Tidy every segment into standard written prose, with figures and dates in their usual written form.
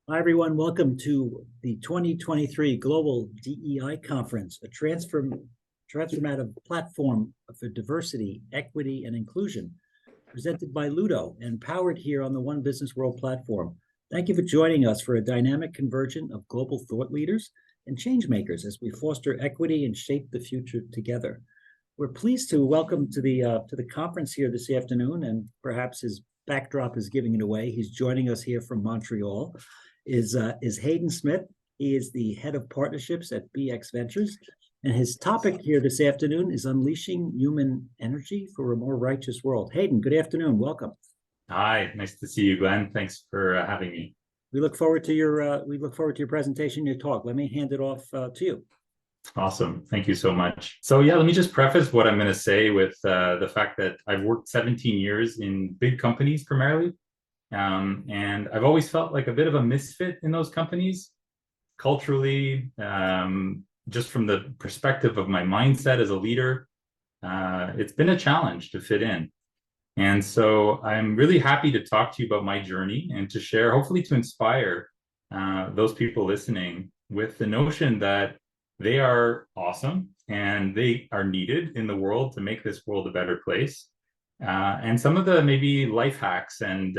Hi, everyone. Welcome to the 2023 Global DEI Conference, a transformative platform for diversity, equity, and inclusion, presented by Ludo and powered here on the One Business World platform. Thank you for joining us for a dynamic convergence of global thought leaders and change makers as we foster equity and shape the future together. We're pleased to welcome to the conference here this afternoon, and perhaps his backdrop is giving it away. He's joining us here from Montreal. Is Hayden Smith. He is the head of partnerships at BX Ventures, and his topic here this afternoon is unleashing human energy for a more righteous world. Hayden, good afternoon. Welcome. Hi, nice to see you, Glenn. Thanks for having me. We look forward to your presentation, your talk. Let me hand it off to you. Awesome. Thank you so much. So yeah, let me just preface what I'm going to say with the fact that I've worked 17 years in big companies primarily. And I've always felt like a bit of a misfit in those companies, culturally, just from the perspective of my mindset as a leader. It's been a challenge to fit in. And so I'm really happy to talk to you about my journey and to share, hopefully to inspire those people listening with the notion that they are awesome and they are needed in the world to make this world a better place. And some of the maybe life hacks and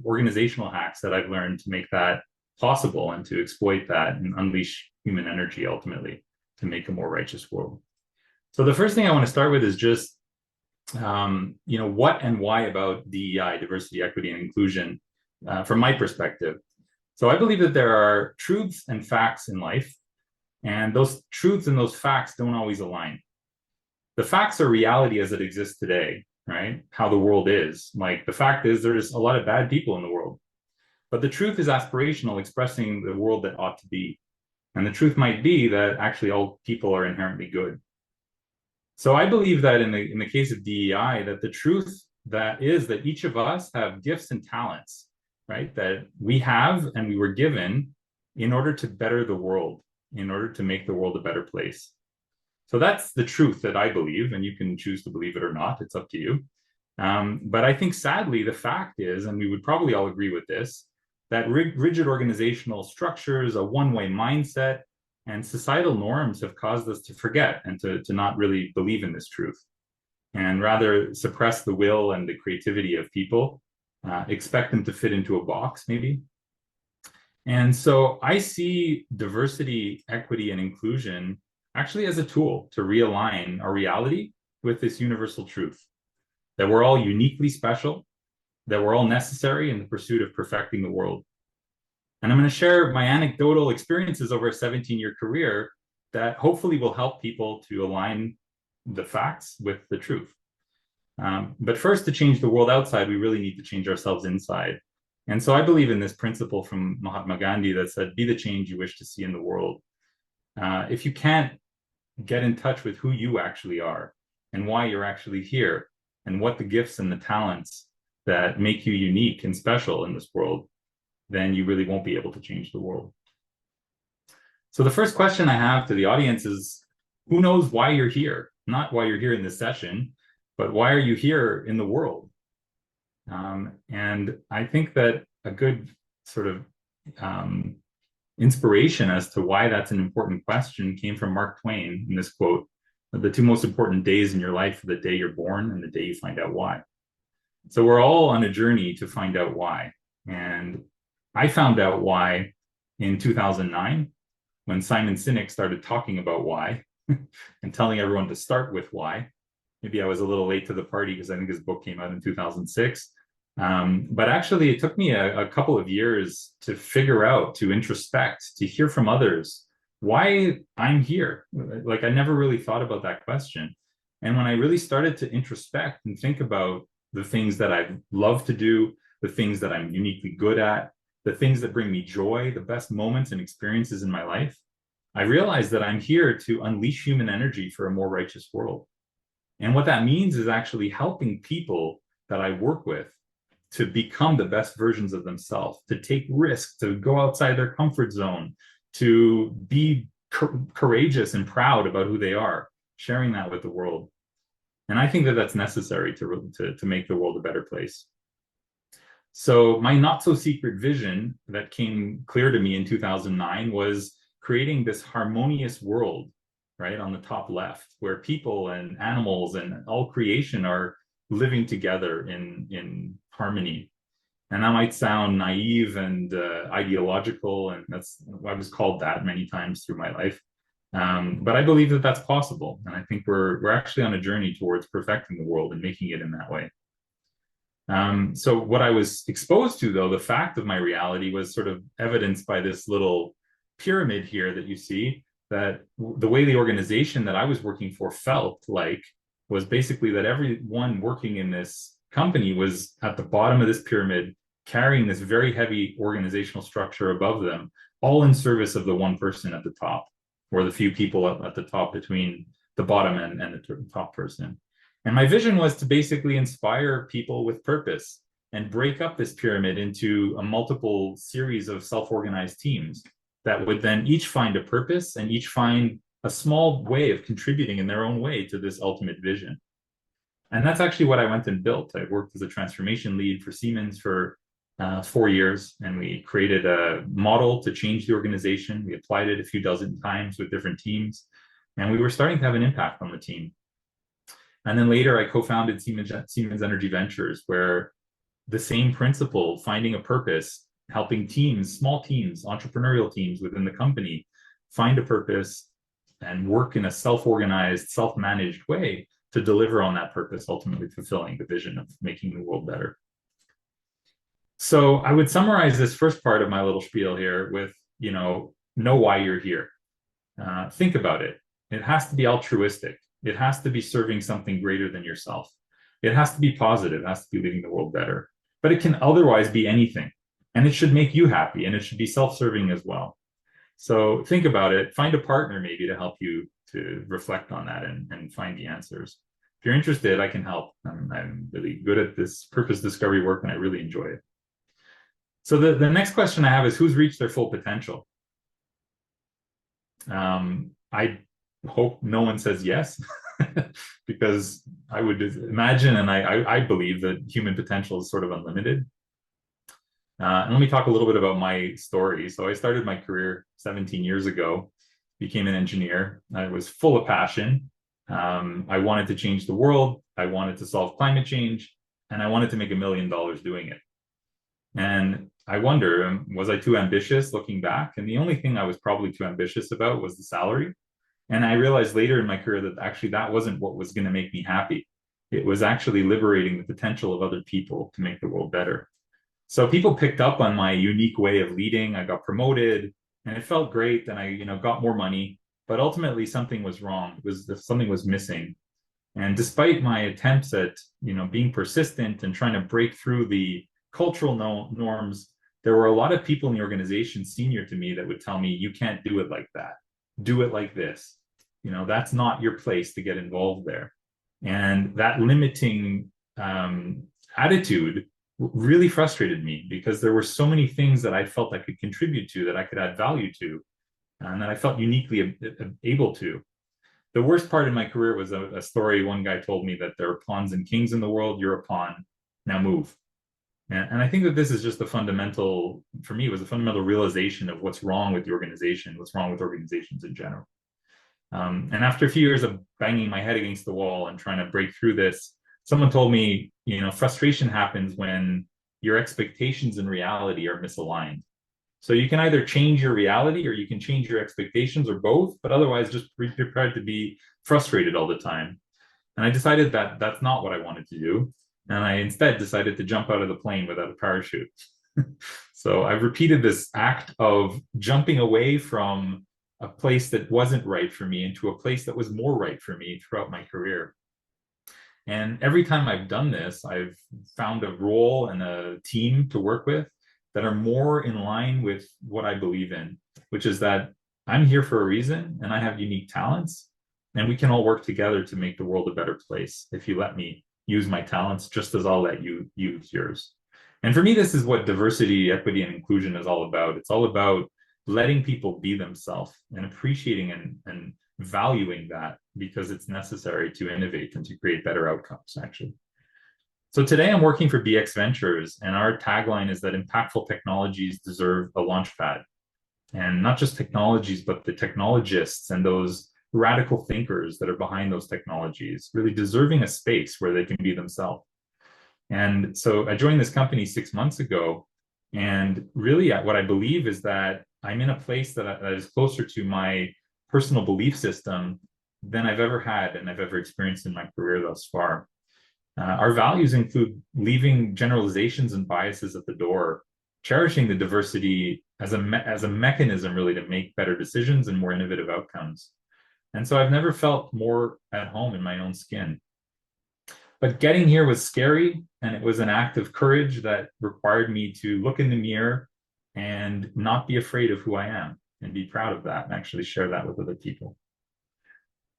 organizational hacks that I've learned to make that possible and to exploit that and unleash human energy ultimately to make a more righteous world. So the first thing I want to start with is just, what and why about DEI, diversity, equity, and inclusion from my perspective. So I believe that there are truths and facts in life, and those truths and those facts don't always align. The facts are reality as it exists today. Right? How the world is. Like the fact is there's a lot of bad people in the world, but the truth is aspirational, expressing the world that ought to be. And the truth might be that actually all people are inherently good. So I believe that in the case of DEI, that the truth that is that each of us have gifts and talents, right? That we have and we were given in order to better the world, in order to make the world a better place. So that's the truth that I believe, and you can choose to believe it or not. It's up to you. But I think sadly, the fact is, and we would probably all agree with this, that rigid organizational structures, a one-way mindset, and societal norms have caused us to forget and to not really believe in this truth, and rather suppress the will and the creativity of people, expect them to fit into a box maybe. And so I see diversity, equity, and inclusion actually as a tool to realign our reality with this universal truth, that we're all uniquely special, that we're all necessary in the pursuit of perfecting the world. And I'm going to share my anecdotal experiences over a 17-year career that hopefully will help people to align the facts with the truth. But first, to change the world outside, we really need to change ourselves inside. And so I believe in this principle from Mahatma Gandhi that said, be the change you wish to see in the world. If you can't get in touch with who you actually are and why you're actually here and what the gifts and the talents that make you unique and special in this world, then you really won't be able to change the world. So the first question I have to the audience is, who knows why you're here? Not why you're here in this session, but why are you here in the world? And I think that a good sort of inspiration as to why that's an important question came from Mark Twain in this quote: the two most important days in your life are the day you're born and the day you find out why. So we're all on a journey to find out why. And I found out why in 2009 when Simon Sinek started talking about why and telling everyone to start with why. Maybe I was a little late to the party because I think his book came out in 2006. But actually, it took me a couple of years to figure out, to introspect, to hear from others why I'm here. Like, I never really thought about that question. And when I really started to introspect and think about the things that I love to do, the things that I'm uniquely good at, the things that bring me joy, the best moments and experiences in my life, I realized that I'm here to unleash human energy for a more righteous world. And what that means is actually helping people that I work with to become the best versions of themselves, to take risks, to go outside their comfort zone, to be courageous and proud about who they are, sharing that with the world. And I think that that's necessary to make the world a better place. So my not so secret vision that came clear to me in 2009 was creating this harmonious world, right, on the top left, where people and animals and all creation are living together in harmony. And that might sound naive and ideological, and I was called that many times through my life. But I believe that that's possible, and I think we're actually on a journey towards perfecting the world and making it in that way. So what I was exposed to, though, the fact of my reality was sort of evidenced by this little pyramid here that you see, that the way the organization that I was working for felt like was basically that everyone working in this company was at the bottom of this pyramid, carrying this very heavy organizational structure above them, all in service of the one person at the top, or the few people at the top between the bottom and the top person. And my vision was to basically inspire people with purpose and break up this pyramid into a multiple series of self-organized teams that would then each find a purpose and each find a small way of contributing in their own way to this ultimate vision. And that's actually what I went and built. I worked as a transformation lead for Siemens for 4 years, and we created a model to change the organization. We applied it a few dozen times with different teams, and we were starting to have an impact on the team. And then later I co-founded Siemens Energy Ventures, where the same principle, finding a purpose, helping teams, small teams, entrepreneurial teams within the company, find a purpose and work in a self-organized, self-managed way to deliver on that purpose, ultimately fulfilling the vision of making the world better. So I would summarize this first part of my little spiel here with, know why you're here. Think about it. It has to be altruistic. It has to be serving something greater than yourself. It has to be positive. It has to be leaving the world better. But it can otherwise be anything. And it should make you happy, and it should be self-serving as well. So think about it. Find a partner maybe to help you to reflect on that and find the answers. If you're interested, I can help. I'm really good at this purpose discovery work, and I really enjoy it. So the next question I have is, who's reached their full potential? I hope no one says yes, because I would imagine, and I believe that human potential is sort of unlimited. And let me talk a little bit about my story. So I started my career 17 years ago, became an engineer. I was full of passion. I wanted to change the world. I wanted to solve climate change, and I wanted to make $1 million doing it. And I wonder, was I too ambitious looking back? And the only thing I was probably too ambitious about was the salary. And I realized later in my career that actually that wasn't what was going to make me happy. It was actually liberating the potential of other people to make the world better. So people picked up on my unique way of leading. I got promoted, and it felt great. And I, got more money. But ultimately, something was wrong. Something was missing. And despite my attempts at, being persistent and trying to break through the cultural norms, there were a lot of people in the organization senior to me that would tell me, you can't do it like that. Do it like this. That's not your place to get involved there. And that limiting attitude really frustrated me, because there were so many things that I felt I could contribute to, that I could add value to, and that I felt uniquely able to. The worst part in my career was a story one guy told me, that there are pawns and kings in the world. You're a pawn. Now move. And I think that this is just for me, it was a fundamental realization of what's wrong with the organization, what's wrong with organizations in general. And after a few years of banging my head against the wall and trying to break through this, someone told me, frustration happens when your expectations and reality are misaligned. So you can either change your reality, or you can change your expectations, or both, but otherwise just be prepared to be frustrated all the time. And I decided that that's not what I wanted to do. And I instead decided to jump out of the plane without a parachute. So I've repeated this act of jumping away from a place that wasn't right for me into a place that was more right for me throughout my career. And every time I've done this, I've found a role and a team to work with that are more in line with what I believe in, which is that I'm here for a reason, and I have unique talents, and we can all work together to make the world a better place if you let me use my talents, just as I'll let you use yours. And for me, this is what diversity, equity, and inclusion is all about. It's all about letting people be themselves and appreciating and valuing that, because it's necessary to innovate and to create better outcomes, actually. So today I'm working for BX Ventures, and our tagline is that impactful technologies deserve a launch pad. And not just technologies, but the technologists and those radical thinkers that are behind those technologies, really deserving a space where they can be themselves. And so I joined this company 6 months ago. And really, what I believe is that I'm in a place that is closer to my personal belief system than I've ever had and I've ever experienced in my career thus far. Our values include leaving generalizations and biases at the door, cherishing the diversity as a mechanism really to make better decisions and more innovative outcomes. And so I've never felt more at home in my own skin. But getting here was scary, and it was an act of courage that required me to look in the mirror and not be afraid of who I am and be proud of that and actually share that with other people.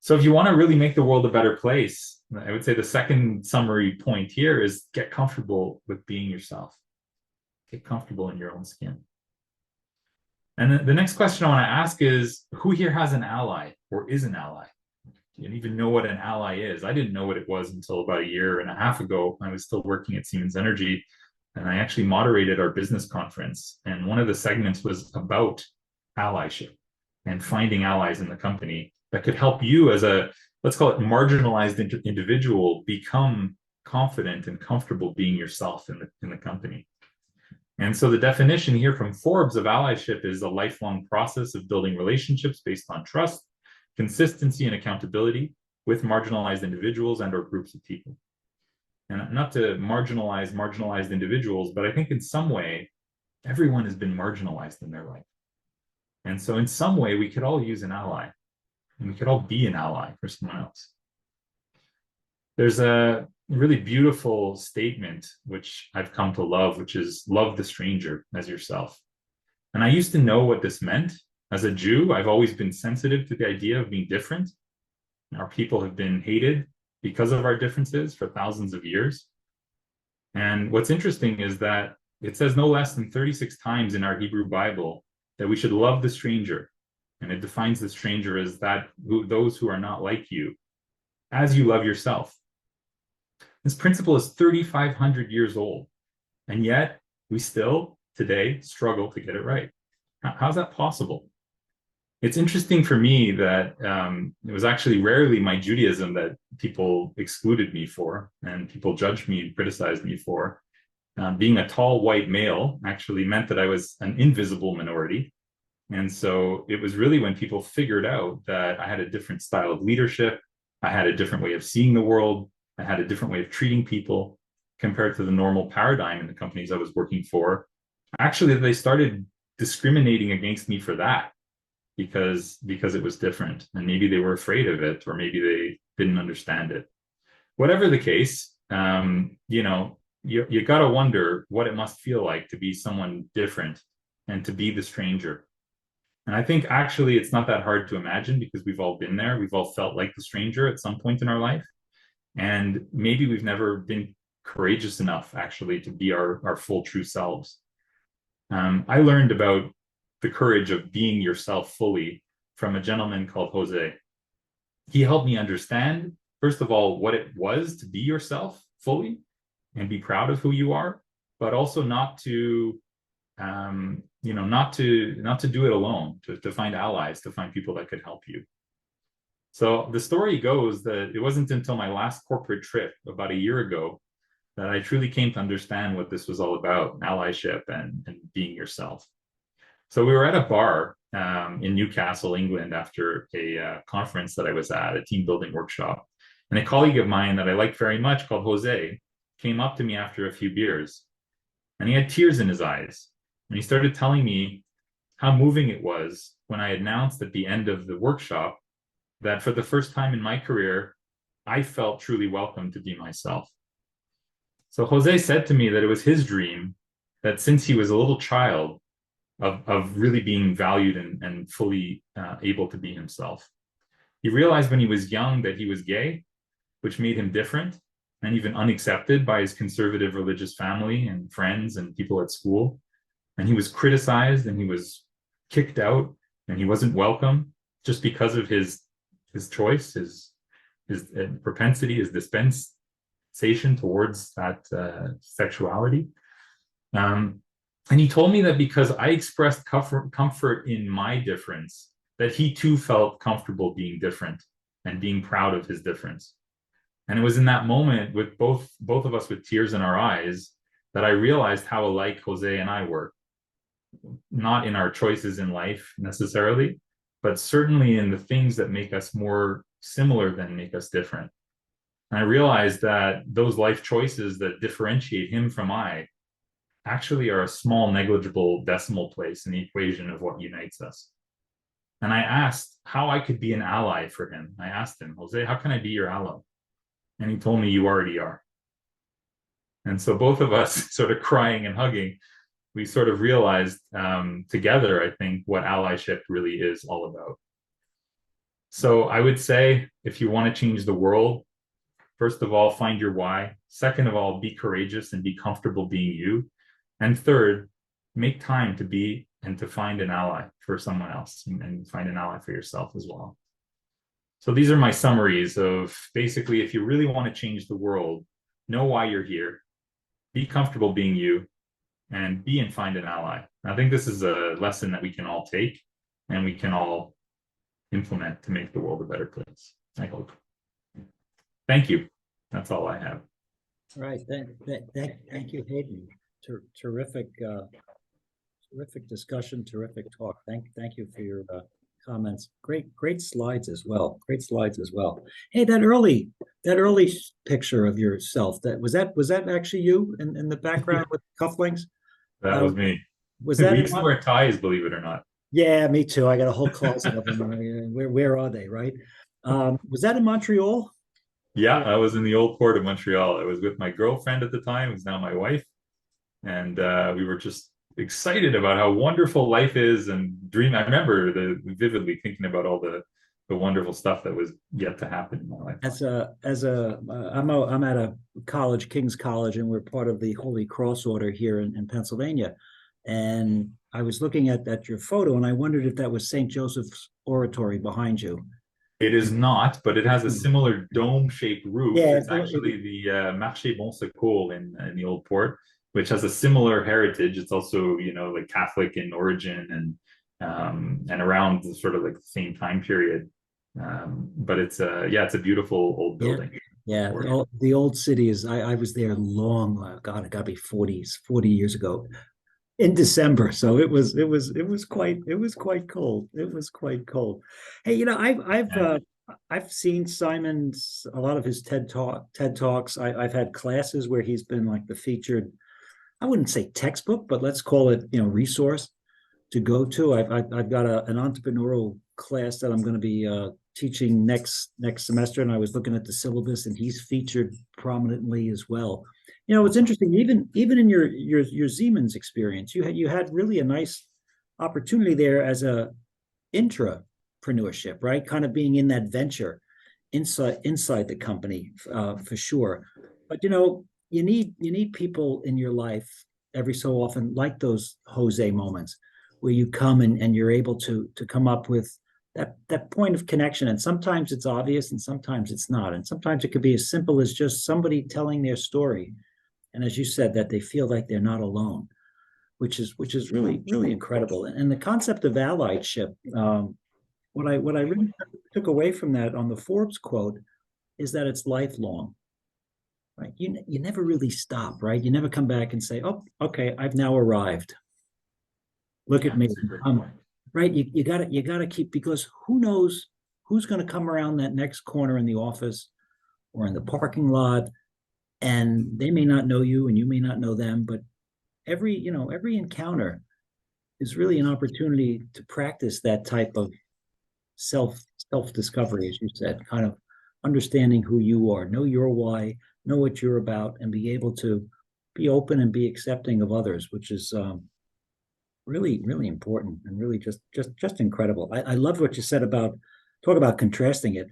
So if you want to really make the world a better place, I would say the second summary point here is get comfortable with being yourself. Get comfortable in your own skin. And the next question I want to ask is, who here has an ally or is an ally? You don't even know what an ally is. I didn't know what it was until about a year and a half ago. I was still working at Siemens Energy, and I actually moderated our business conference. And one of the segments was about allyship and finding allies in the company that could help you as a, let's call it marginalized individual, become confident and comfortable being yourself in the company. And so the definition here from Forbes of allyship is a lifelong process of building relationships based on trust, consistency, and accountability with marginalized individuals and or groups of people. And not to marginalized individuals, but I think in some way, everyone has been marginalized in their life. And so in some way, we could all use an ally, and we could all be an ally for someone else. There's a really beautiful statement, which I've come to love, which is love the stranger as yourself. And I used to know what this meant. As a Jew, I've always been sensitive to the idea of being different. Our people have been hated because of our differences for thousands of years. And what's interesting is that it says no less than 36 times in our Hebrew Bible that we should love the stranger. And it defines the stranger as those who are not like you, as you love yourself. This principle is 3,500 years old, and yet we still today struggle to get it right. How's that possible? It's interesting for me that it was actually rarely my Judaism that people excluded me for, and people judged me and criticized me for. Being a tall white male actually meant that I was an invisible minority. And so it was really when people figured out that I had a different style of leadership, I had a different way of seeing the world, I had a different way of treating people compared to the normal paradigm in the companies I was working for. Actually, they started discriminating against me for that because it was different, and maybe they were afraid of it, or maybe they didn't understand it. Whatever the case, you got to wonder what it must feel like to be someone different and to be the stranger. And I think actually it's not that hard to imagine, because we've all been there. We've all felt like the stranger at some point in our life. And maybe we've never been courageous enough actually to be our full true selves. I learned about the courage of being yourself fully from a gentleman called Jose. He helped me understand, first of all, what it was to be yourself fully and be proud of who you are, but also not to not to do it alone, to find allies, to find people that could help you. So the story goes that it wasn't until my last corporate trip about a year ago that I truly came to understand what this was all about, allyship and being yourself. So we were at a bar in Newcastle, England, after a conference that I was at, a team building workshop. And a colleague of mine that I liked very much, called Jose, came up to me after a few beers, and he had tears in his eyes. And he started telling me how moving it was when I announced at the end of the workshop that for the first time in my career, I felt truly welcome to be myself. So Jose said to me that it was his dream that since he was a little child of really being valued and fully able to be himself. He realized when he was young that he was gay, which made him different and even unaccepted by his conservative religious family and friends and people at school. And he was criticized and he was kicked out and he wasn't welcome just because of his choice, his propensity, his sensation towards that sexuality. And he told me that because I expressed comfort in my difference, that he too felt comfortable being different and being proud of his difference. And it was in that moment, with both of us with tears in our eyes, that I realized how alike Jose and I were. Not in our choices in life necessarily, but certainly in the things that make us more similar than make us different. And I realized that those life choices that differentiate him from I actually are a small, negligible decimal place in the equation of what unites us. And I asked how I could be an ally for him. I asked him, Jose, how can I be your ally? And he told me, you already are. And so both of us sort of crying and hugging, we sort of realized together, I think, what allyship really is all about. So I would say, if you want to change the world, first of all, find your why. Second of all, be courageous and be comfortable being you. And third, make time to be and to find an ally for someone else, and find an ally for yourself as well. So these are my summaries of basically, if you really want to change the world, know why you're here, be comfortable being you, and be and find an ally. I think this is a lesson that we can all take and we can all implement to make the world a better place, I hope. Thank you. That's all I have. All right. Thank you, Hayden. Terrific discussion, terrific talk. Thank you for your comments. Great slides as well. Great slides as well. Hey, that early picture of yourself, was that actually you in the background with cufflinks? That was me. Was that we used to wear ties, believe it or not? Yeah, me too. I got a whole closet of them. Where are they, right? Was that in Montreal? Yeah, I was in the old port of Montreal. I was with my girlfriend at the time, who's now my wife. And we were just excited about how wonderful life is, and dream. I remember vividly thinking about all the wonderful stuff that was yet to happen in my life. I'm at a college, King's College, and we're part of the Holy Cross Order here in Pennsylvania. And I was looking at your photo, and I wondered if that was St. Joseph's Oratory behind you. It is not, but it has a similar dome-shaped roof. Yeah, it's actually the Marché Bon Secours in the old port, which has a similar heritage. It's also, like Catholic in origin and around the sort of like the same time period. But it's a beautiful old building. Yeah, the old city is. I was there long. God, it got to be 40 years ago, in December. So it was quite cold. It was quite cold. Hey, I've seen Simon's, a lot of his TED Talks. I've had classes where he's been like the featured, I wouldn't say textbook, but let's call it, resource to go to. I've got an entrepreneurial class that I'm going to be teaching next semester, and I was looking at the syllabus, and he's featured prominently as well. It's interesting, even in your Siemens experience, you had really a nice opportunity there as a intrapreneurship, right? Kind of being in that venture inside the company, for sure. But you need people in your life every so often, like those Jose moments, where you come and you're able to come up with that point of connection. And sometimes it's obvious, and sometimes it's not. And sometimes it could be as simple as just somebody telling their story, and as you said, that they feel like they're not alone, which is really, really incredible. And the concept of allyship, what I really took away from that on the Forbes quote is that it's lifelong, right? You never really stop, right? You never come back and say, oh, okay, I've now arrived. Look at me. Right. You gotta keep, because who knows who's going to come around that next corner in the office or in the parking lot, and they may not know you and you may not know them, but every encounter is really an opportunity to practice that type of self-discovery, as you said, kind of understanding who you are, know your why, know what you're about, and be able to be open and be accepting of others, which is really, really important, and really just incredible. I love what you said about contrasting it.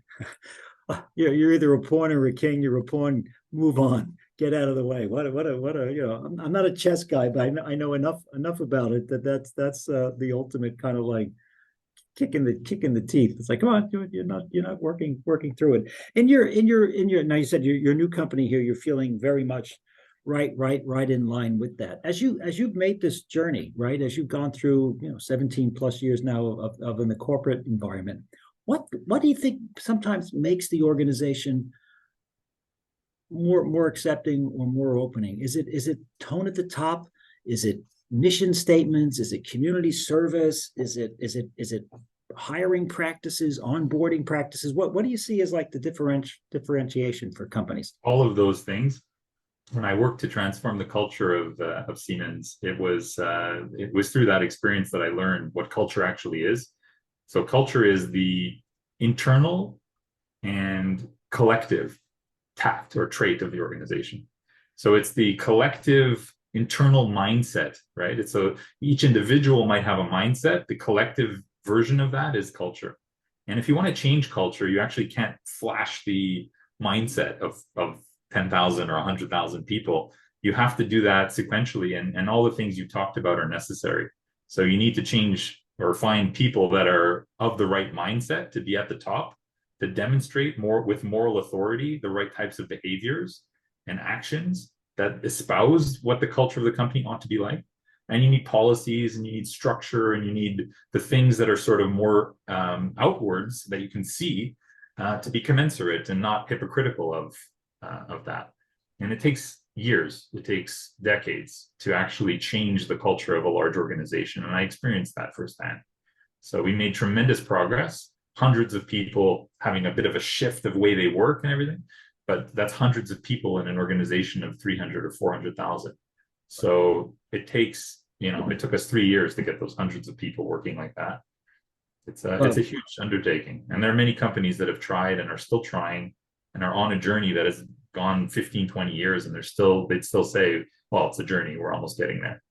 You're either a pawn or a king. You're a pawn. Move on. Get out of the way. What a I'm not a chess guy, but I know enough about it that's the ultimate kind of like kick in the teeth. It's like, come on, you're not working through it. Now you said your new company here, you're feeling very much right in line with that. As you've made this journey, right, as you've gone through 17 plus years now of in the corporate environment, what do you think sometimes makes the organization more accepting or more opening? Is it tone at the top? Is it mission statements? Is it community service? Is it hiring practices, onboarding practices? What do you see as like the differentiation for companies? All of those things. When I worked to transform the culture of Siemens, it was through that experience that I learned what culture actually is. So culture is the internal and collective tact or trait of the organization. So it's the collective internal mindset, right? It's each individual might have a mindset. The collective version of that is culture. And if you want to change culture, you actually can't flash the mindset of 10,000 or 100,000 people. You have to do that sequentially, and all the things you talked about are necessary. So you need to change or find people that are of the right mindset to be at the top, to demonstrate more with moral authority the right types of behaviors and actions that espouse what the culture of the company ought to be like. And you need policies, and you need structure, and you need the things that are sort of more outwards that you can see to be commensurate and not hypocritical of that. And it takes years, it takes decades to actually change the culture of a large organization. And I experienced that firsthand. So we made tremendous progress, hundreds of people having a bit of a shift of way they work and everything, but that's hundreds of people in an organization of 300 or 400,000. So it took us 3 years to get those hundreds of people working like that. It's a huge undertaking. And there are many companies that have tried and are still trying and are on a journey that has gone 15, 20 years, and they'd still say, well, it's a journey, we're almost getting there.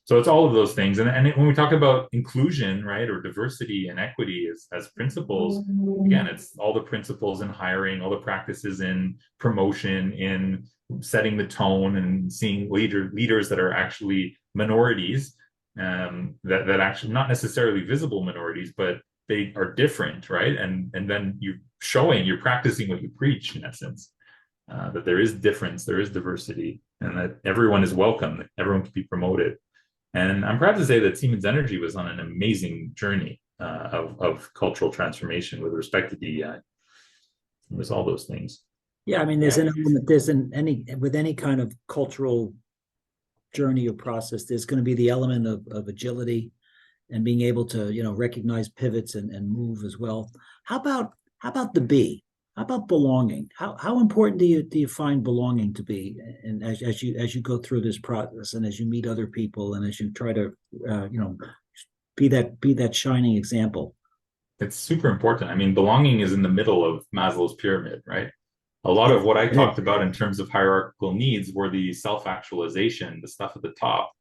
So it's all of those things. And when we talk about inclusion, right, or diversity and equity as principles, again, it's all the principles in hiring, all the practices in promotion, in setting the tone, and seeing leaders that are actually minorities, that actually not necessarily visible minorities, but they are different, right? And then you're practicing what you preach, in essence, that there is difference, there is diversity, and that everyone is welcome, that everyone can be promoted. And I'm proud to say that Siemens Energy was on an amazing journey of cultural transformation with respect to DEI. It was all those things. Yeah, I mean, with any kind of cultural journey or process, there's going to be the element of agility and being able to, recognize pivots and move as well. How about the B? How about belonging? How important do you find belonging to be? And as you go through this process, and as you meet other people, and as you try to be that shining example? It's super important. I mean, belonging is in the middle of Maslow's pyramid, right? A lot of what I talked about in terms of hierarchical needs were the self-actualization, the stuff at the top,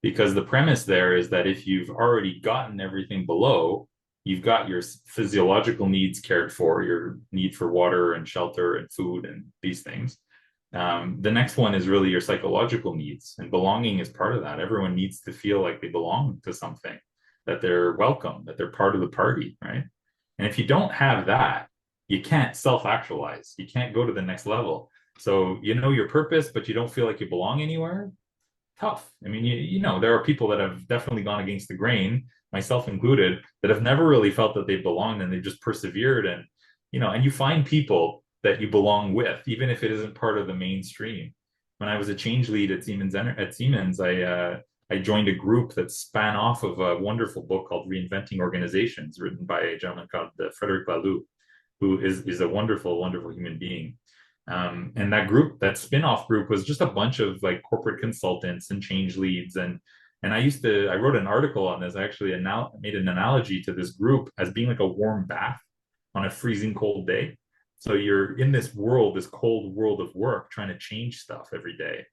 because the premise there is that if you've already gotten everything below, you've got your physiological needs cared for, your need for water and shelter and food and these things. The next one is really your psychological needs, and belonging is part of that. Everyone needs to feel like they belong to something, that they're welcome, that they're part of the party, right? And if you don't have that, you can't self-actualize. You can't go to the next level. So you know your purpose, but you don't feel like you belong anywhere. Tough. I mean, there are people that have definitely gone against the grain, myself included, that have never really felt that they belonged, and they've just persevered. And and you find people that you belong with, even if it isn't part of the mainstream. When I was a change lead at Siemens, I joined a group that span off of a wonderful book called Reinventing Organizations, written by a gentleman called Frederic Laloux, who is a wonderful, wonderful human being. And that spin-off group was just a bunch of like corporate consultants and change leads. And I wrote an article on this. I actually made an analogy to this group as being like a warm bath on a freezing cold day. So you're in this cold world of work, trying to change stuff every day.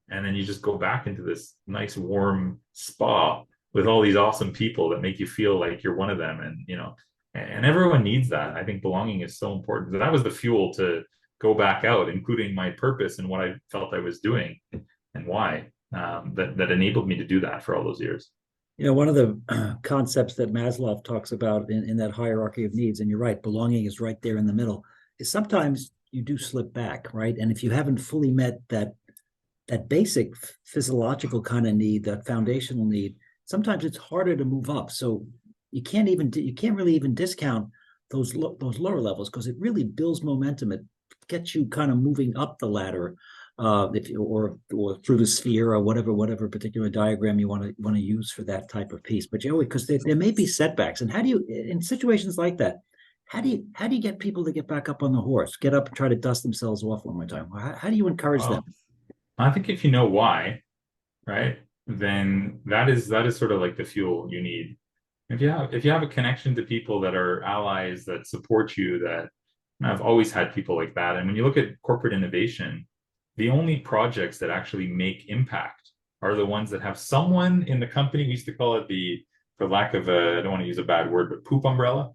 And then you just go back into this nice warm spa with all these awesome people that make you feel like you're one of them. And everyone needs that. I think belonging is so important. So that was the fuel to go back out, including my purpose and what I felt I was doing and why, that enabled me to do that for all those years. One of the concepts that Maslow talks about in that hierarchy of needs, and you're right, belonging is right there in the middle, is sometimes you do slip back, right? And if you haven't fully met that basic physiological kind of need, that foundational need, sometimes it's harder to move up. So you can't really even discount those lower levels, because it really builds momentum. It gets you kind of moving up the ladder, if you, or through the sphere, or whatever particular diagram you want to use for that type of piece. But because there may be setbacks, and how do you, in situations like that, how do you get people to get back up on the horse, get up and try to dust themselves off one more time? How do you encourage them? Well, I think if you know why, right, then that is sort of like the fuel you need. If you have a connection to people that are allies that support you, that I've always had people like that. And when you look at corporate innovation, the only projects that actually make impact are the ones that have someone in the company. We used to call it for lack of I don't want to use a bad word, but poop umbrella.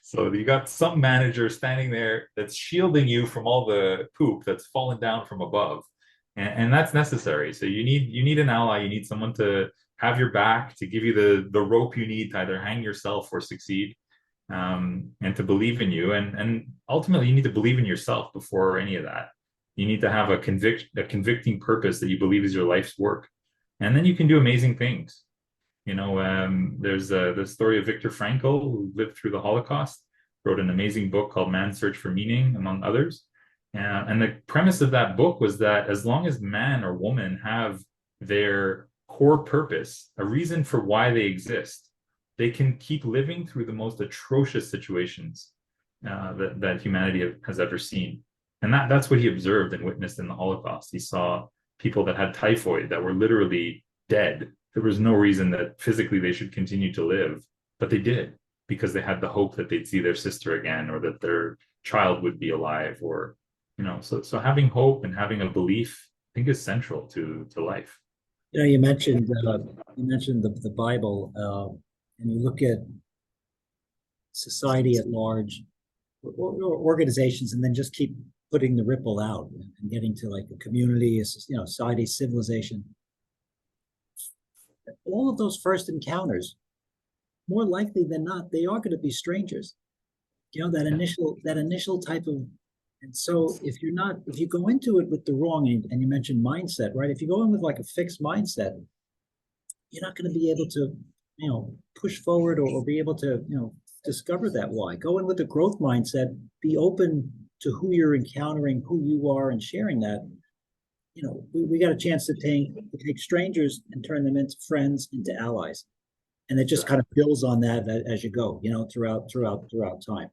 So you got some manager standing there that's shielding you from all the poop that's fallen down from above. And that's necessary. So you need an ally, you need someone to have your back, to give you the rope you need to either hang yourself or succeed, and to believe in you. And ultimately, you need to believe in yourself before any of that. You need to have a convicting purpose that you believe is your life's work, and then you can do amazing things. There's the story of Viktor Frankl, who lived through the Holocaust, wrote an amazing book called Man's Search for Meaning, among others. And the premise of that book was that as long as man or woman have their core purpose, a reason for why they exist, they can keep living through the most atrocious situations that humanity has ever seen. And that's what he observed and witnessed in the Holocaust. He saw people that had typhoid that were literally dead. There was no reason that physically they should continue to live, but they did, because they had the hope that they'd see their sister again, or that their child would be alive, or so having hope and having a belief, I think, is central to life. You mentioned the Bible, and you look at society at large, or organizations, and then just keep putting the ripple out and getting to like a community, society, civilization. All of those first encounters, more likely than not, they are going to be strangers. That initial type of. And so if you go into it with the wrong, and you mentioned mindset, right? If you go in with like a fixed mindset, you're not going to be able to, push forward, or be able to, discover that why. Go in with a growth mindset, be open to who you're encountering, who you are, and sharing that. We got a chance to take strangers and turn them into friends, into allies. And it just kind of builds on that as you go, throughout time.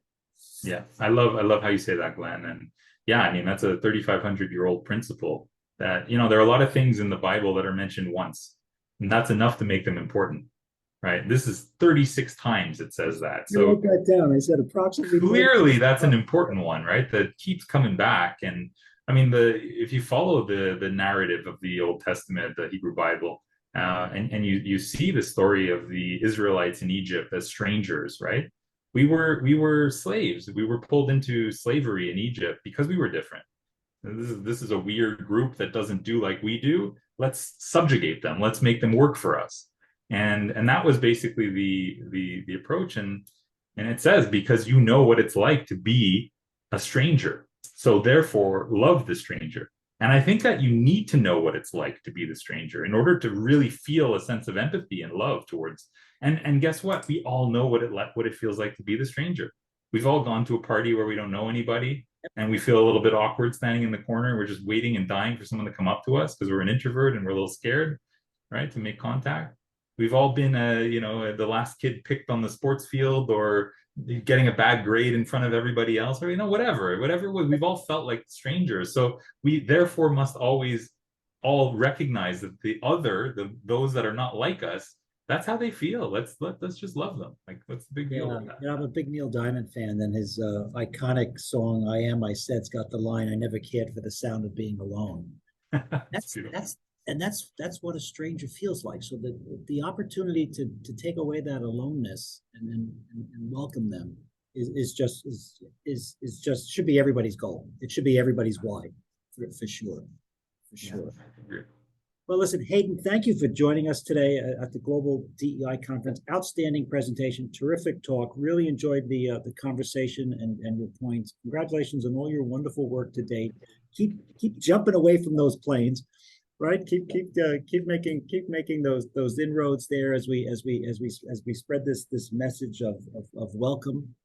Yeah, I love how you say that, Glenn. And yeah, I mean, that's a 3,500-year-old principle that, there are a lot of things in the Bible that are mentioned once, and that's enough to make them important, right? This is 36 times it says that. So I wrote that down. I said approximately. Clearly, that's an important one, right? That keeps coming back. And I mean, if you follow the narrative of the Old Testament, the Hebrew Bible, and you see the story of the Israelites in Egypt as strangers, right? We were slaves. We were pulled into slavery in Egypt because we were different. This is a weird group that doesn't do like we do. Let's subjugate them. Let's make them work for us. And that was basically the approach. And it says, because you know what it's like to be a stranger, so therefore love the stranger. And I think that you need to know what it's like to be the stranger in order to really feel a sense of empathy and love towards. And guess what? We all know what it feels like to be the stranger. We've all gone to a party where we don't know anybody, and we feel a little bit awkward standing in the corner. We're just waiting and dying for someone to come up to us because we're an introvert and we're a little scared, right, to make contact. We've all been, the last kid picked on the sports field, or getting a bad grade in front of everybody else, or whatever we've all felt like strangers. So we therefore must always all recognize that those that are not like us, that's how they feel. Let's just love them. Like, what's the big deal with that? I'm a big Neil Diamond fan, and his iconic song "I Am I Said's" got the line, "I never cared for the sound of being alone." That's what a stranger feels like. So the opportunity to take away that aloneness and welcome them is just should be everybody's goal. It should be everybody's why, for sure. Yeah, Well, listen, Hayden, thank you for joining us today at the Global DEI Conference. Outstanding presentation, terrific talk. Really enjoyed the conversation and your points. Congratulations on all your wonderful work to date. Keep jumping away from those planes, right? Keep making those inroads there as we spread this message of welcome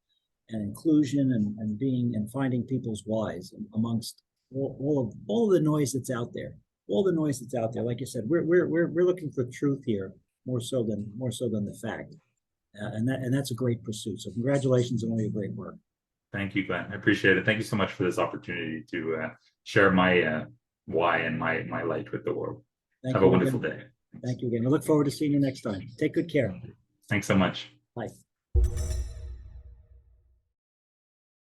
and inclusion and being and finding people's whys amongst all of the noise that's out there. All the noise that's out there. Like you said, we're looking for truth here more so than the fact, and that's a great pursuit. So congratulations on all your great work. Thank you, Glenn. I appreciate it. Thank you so much for this opportunity to share my why and my light with the world. Have a wonderful day. Thank you again. I look forward to seeing you next time. Take good care. Thanks so much. Bye.